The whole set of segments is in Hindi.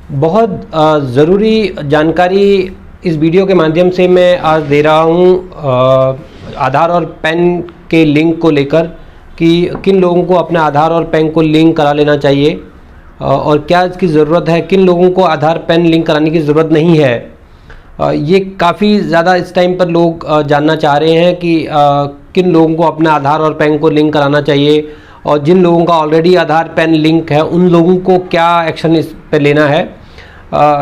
बहुत ज़रूरी जानकारी इस वीडियो के माध्यम से मैं आज दे रहा हूँ आधार और पैन के लिंक को लेकर कि किन लोगों को अपना आधार और पैन को लिंक करा लेना चाहिए और क्या इसकी ज़रूरत है, किन लोगों को आधार पैन लिंक कराने की ज़रूरत नहीं है। ये काफ़ी ज़्यादा इस टाइम पर लोग जानना चाह रहे हैं कि किन लोगों को अपना आधार और पैन को लिंक कराना चाहिए और जिन लोगों का ऑलरेडी आधार पैन लिंक है उन लोगों को क्या एक्शन इस पर लेना है।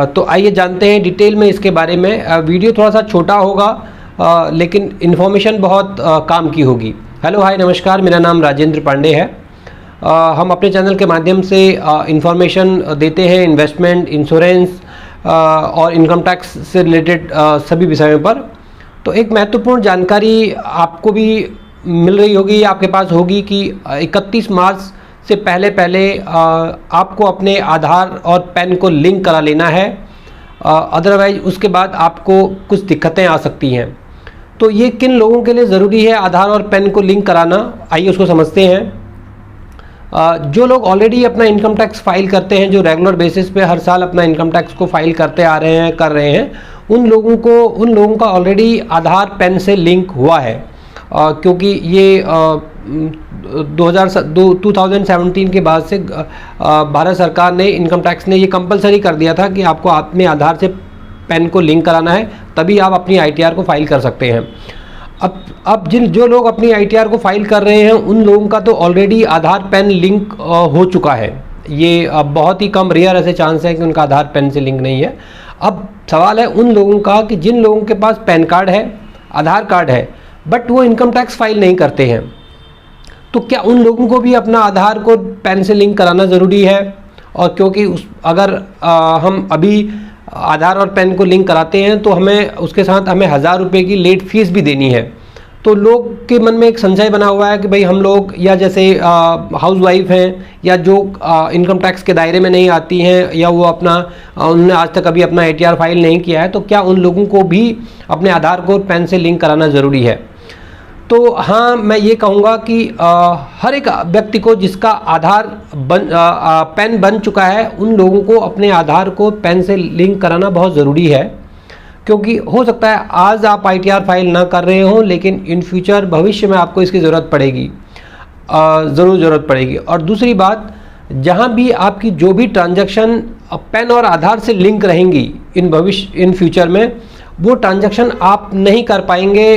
तो आइए जानते हैं डिटेल में इसके बारे में। वीडियो थोड़ा सा छोटा होगा लेकिन इन्फॉर्मेशन बहुत काम की होगी। हेलो हाय नमस्कार, मेरा नाम राजेंद्र पांडे है। हम अपने चैनल के माध्यम से इन्फॉर्मेशन देते हैं इन्वेस्टमेंट, इंश्योरेंस और इनकम टैक्स से रिलेटेड सभी विषयों पर। तो एक महत्वपूर्ण जानकारी आपको भी मिल रही होगी, आपके पास होगी कि 31 मार्च से पहले आपको अपने आधार और पैन को लिंक करा लेना है, अदरवाइज उसके बाद आपको कुछ दिक्कतें आ सकती हैं। तो ये किन लोगों के लिए ज़रूरी है आधार और पैन को लिंक कराना, आइए उसको समझते हैं। जो लोग ऑलरेडी अपना इनकम टैक्स फाइल करते हैं, जो रेगुलर बेसिस पे हर साल अपना इनकम टैक्स को फाइल करते आ रहे हैं, कर रहे हैं, उन लोगों का ऑलरेडी आधार पैन से लिंक हुआ है। क्योंकि ये 2017 के बाद से भारत सरकार ने, इनकम टैक्स ने ये कंपलसरी कर दिया था कि आपको अपने आधार से पैन को लिंक कराना है, तभी आप अपनी आईटीआर को फाइल कर सकते हैं। अब जो लोग अपनी आईटीआर को फाइल कर रहे हैं उन लोगों का तो ऑलरेडी आधार पैन लिंक हो चुका है। ये बहुत ही कम, रेयर ऐसे चांस है कि उनका आधार पैन से लिंक नहीं है। अब सवाल है उन लोगों का कि जिन लोगों के पास पैन कार्ड है, आधार कार्ड है, बट वो इनकम टैक्स फाइल नहीं करते हैं, तो क्या उन लोगों को भी अपना आधार को पैन से लिंक कराना ज़रूरी है? और क्योंकि अगर हम अभी आधार और पैन को लिंक कराते हैं तो उसके साथ हमें 1000 रुपये की लेट फीस भी देनी है। तो लोग के मन में एक संशय बना हुआ है कि भाई हम लोग, या जैसे हाउस वाइफ हैं या जो इनकम टैक्स के दायरे में नहीं आती हैं, या वो उन्होंने आज तक अभी अपना आईटीआर फाइल नहीं किया है, तो क्या उन लोगों को भी अपने आधार को पैन से लिंक कराना ज़रूरी है? तो हाँ, मैं ये कहूँगा कि हर एक व्यक्ति को जिसका आधार पैन बन चुका है उन लोगों को अपने आधार को पैन से लिंक कराना बहुत ज़रूरी है। क्योंकि हो सकता है आज आप आईटीआर फाइल ना कर रहे हो, लेकिन इन फ्यूचर भविष्य में आपको इसकी ज़रूरत पड़ेगी, ज़रूर ज़रूरत पड़ेगी। और दूसरी बात, जहाँ भी आपकी जो भी ट्रांजैक्शन पैन और आधार से लिंक रहेंगी इन फ्यूचर में, वो ट्रांजैक्शन आप नहीं कर पाएंगे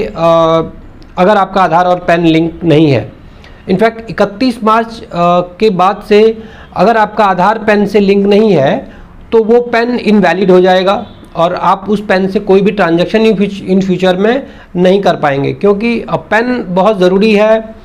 अगर आपका आधार और पैन लिंक नहीं है। इनफैक्ट 31 मार्च के बाद से अगर आपका आधार पैन से लिंक नहीं है तो वो पैन इनवैलिड हो जाएगा और आप उस पैन से कोई भी ट्रांजैक्शन इन फ्यूचर में नहीं कर पाएंगे। क्योंकि पैन बहुत ज़रूरी है।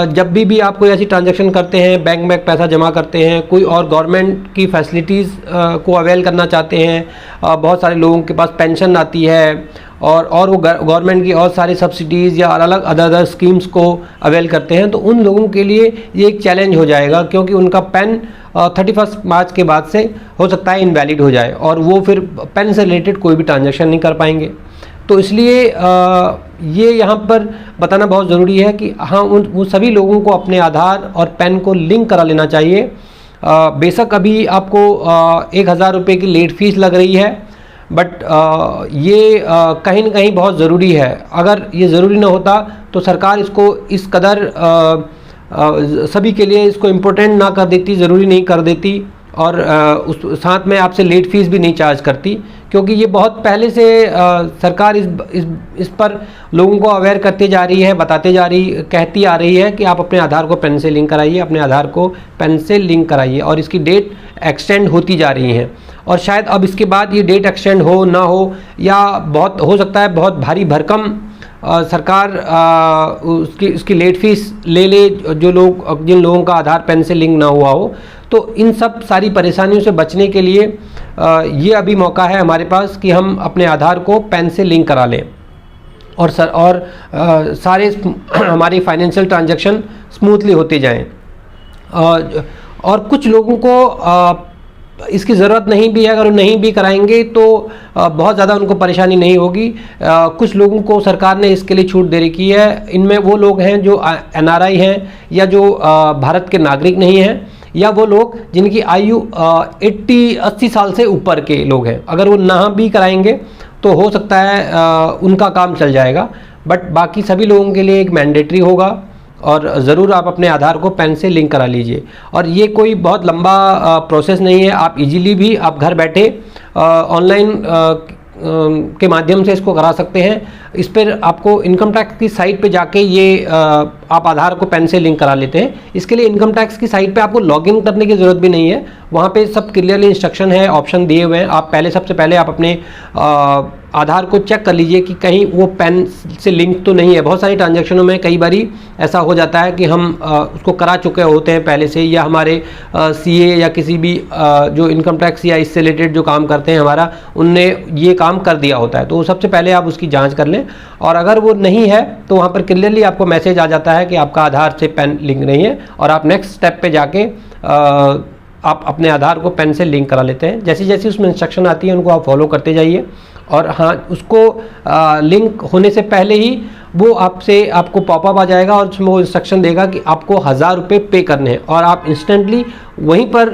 जब भी आप कोई ऐसी ट्रांजैक्शन करते हैं, बैंक में पैसा जमा करते हैं, कोई और गवर्नमेंट की फैसिलिटीज़ को अवेल करना चाहते हैं, बहुत सारे लोगों के पास पेंशन आती है और वो गवर्नमेंट की और सारी सब्सिडीज़ या अलग अदर स्कीम्स को अवेल करते हैं, तो उन लोगों के लिए ये एक चैलेंज हो जाएगा। क्योंकि उनका पैन 31 मार्च के बाद से हो सकता है इनवैलिड हो जाए और वो फिर पैन से रिलेटेड कोई भी ट्रांजैक्शन नहीं कर पाएंगे। तो इसलिए ये यहाँ पर बताना बहुत ज़रूरी है कि हाँ, उन सभी लोगों को अपने आधार और पैन को लिंक करा लेना चाहिए। बेशक अभी आपको 1000 रुपये की लेट फीस लग रही है, बट ये कहीं ना कहीं बहुत ज़रूरी है। अगर ये ज़रूरी ना होता तो सरकार इसको इस कदर सभी के लिए इसको इम्पोर्टेंट ना कर देती, ज़रूरी नहीं कर देती, और उस साथ में आपसे लेट फीस भी नहीं चार्ज करती। क्योंकि ये बहुत पहले से सरकार इस पर लोगों को अवेयर करती जा रही है, कहती आ रही है कि आप अपने आधार को पैन से लिंक कराइए, अपने आधार को पैन से लिंक कराइए। और इसकी डेट एक्सटेंड होती जा रही है और शायद अब इसके बाद ये डेट एक्सटेंड हो ना हो, या बहुत हो सकता है बहुत भारी भरकम सरकार इसकी लेट फीस ले जिन लोगों का आधार पैन से लिंक ना हुआ हो। तो इन सब सारी परेशानियों से बचने के लिए ये अभी मौका है हमारे पास कि हम अपने आधार को पैन से लिंक करा लें और सारे हमारी फाइनेंशियल ट्रांजैक्शन स्मूथली होते जाएं। और कुछ लोगों को इसकी ज़रूरत नहीं भी है, अगर नहीं भी कराएंगे तो बहुत ज़्यादा उनको परेशानी नहीं होगी। कुछ लोगों को सरकार ने इसके लिए छूट दे रखी है। इनमें वो लोग हैं जो एनआरआई हैं या जो भारत के नागरिक नहीं हैं, या वो लोग जिनकी आयु 80 साल से ऊपर के लोग हैं, अगर वो ना भी कराएंगे तो हो सकता है उनका काम चल जाएगा, बट बाकी सभी लोगों के लिए एक मैंडेटरी होगा और ज़रूर आप अपने आधार को पैन से लिंक करा लीजिए। और ये कोई बहुत लंबा प्रोसेस नहीं है, आप इजीली भी आप घर बैठे ऑनलाइन के माध्यम से इसको करा सकते हैं। इस पर आपको इनकम टैक्स की साइट पे जाके ये आप आधार को पैन से लिंक करा लेते हैं। इसके लिए इनकम टैक्स की साइट पे आपको लॉगिन करने की ज़रूरत भी नहीं है, वहाँ पे सब क्लियरली इंस्ट्रक्शन है, ऑप्शन दिए हुए हैं। आप सबसे पहले आप अपने आधार को चेक कर लीजिए कि कहीं वो पैन से लिंक तो नहीं है। बहुत सारी ट्रांजैक्शनों में कई बारी ऐसा हो जाता है कि हम उसको करा चुके होते हैं पहले से, या हमारे सीए या किसी भी जो इनकम टैक्स या इससे रिलेटेड जो काम करते हैं हमारा, उनने ये काम कर दिया होता है। तो सबसे पहले आप उसकी जांच कर लें, और अगर वो नहीं है तो वहाँ पर क्लियरली आपको मैसेज आ जाता है कि आपका आधार से पैन लिंक नहीं है, और आप नेक्स्ट स्टेप पे जाके आप अपने आधार को पैन से लिंक करा लेते हैं। जैसी जैसी उसमें इंस्ट्रक्शन आती है उनको आप फॉलो करते जाइए। और हाँ, उसको लिंक होने से पहले ही वो आपको पॉपअप आ जाएगा और उसमें वो इंस्ट्रक्शन देगा कि आपको 1000 रुपये पे करने हैं, और आप इंस्टेंटली वहीं पर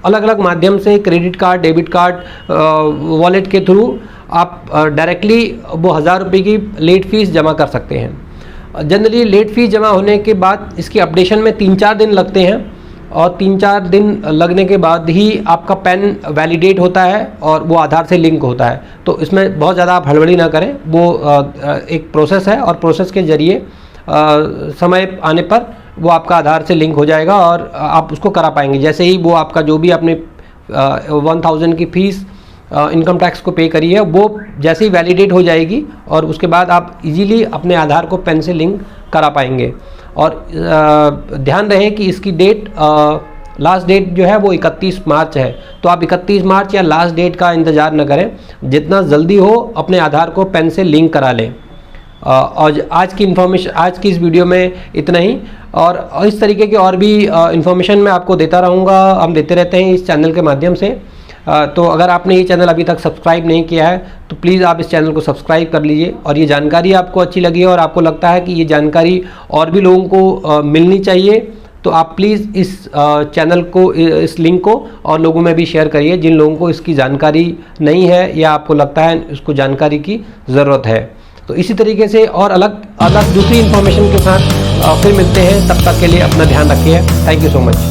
अलग अलग माध्यम से credit card, debit card, wallet के थ्रू आप डायरेक्टली वो 1000 रुपये की लेट फीस जमा कर सकते हैं। जनरली लेट फीस जमा होने के बाद इसकी अपडेशन में 3-4 दिन लगते हैं, और 3-4 दिन लगने के बाद ही आपका पैन वैलिडेट होता है और वो आधार से लिंक होता है। तो इसमें बहुत ज़्यादा आप हड़बड़ी ना करें, वो एक प्रोसेस है, और प्रोसेस के ज़रिए समय आने पर वो आपका आधार से लिंक हो जाएगा और आप उसको करा पाएंगे। जैसे ही वो आपका जो भी आपने 1000 की फ़ीस इनकम टैक्स को पे करी है, वो जैसे ही वैलिडेट हो जाएगी, और उसके बाद आप इजीली अपने आधार को पैन से लिंक करा पाएंगे। और ध्यान रहे कि इसकी डेट लास्ट डेट जो है वो 31 मार्च है, तो आप 31 मार्च या लास्ट डेट का इंतज़ार न करें, जितना जल्दी हो अपने आधार को पैन से लिंक करा लें। और आज की इस वीडियो में इतना ही, और इस तरीके के और भी इन्फॉर्मेशन मैं आपको देता रहूँगा, हम देते रहते हैं इस चैनल के माध्यम से। तो अगर आपने ये चैनल अभी तक सब्सक्राइब नहीं किया है तो प्लीज़ आप इस चैनल को सब्सक्राइब कर लीजिए। और ये जानकारी आपको अच्छी लगी है और आपको लगता है कि ये जानकारी और भी लोगों को मिलनी चाहिए, तो आप प्लीज़ इस चैनल को, इस लिंक को और लोगों में भी शेयर करिए जिन लोगों को इसकी जानकारी नहीं है या आपको लगता है इसको जानकारी की ज़रूरत है। तो इसी तरीके से और अलग दूसरी इन्फॉर्मेशन के साथ फिर मिलते हैं, तब तक के लिए अपना ध्यान रखिए। Thank you so much.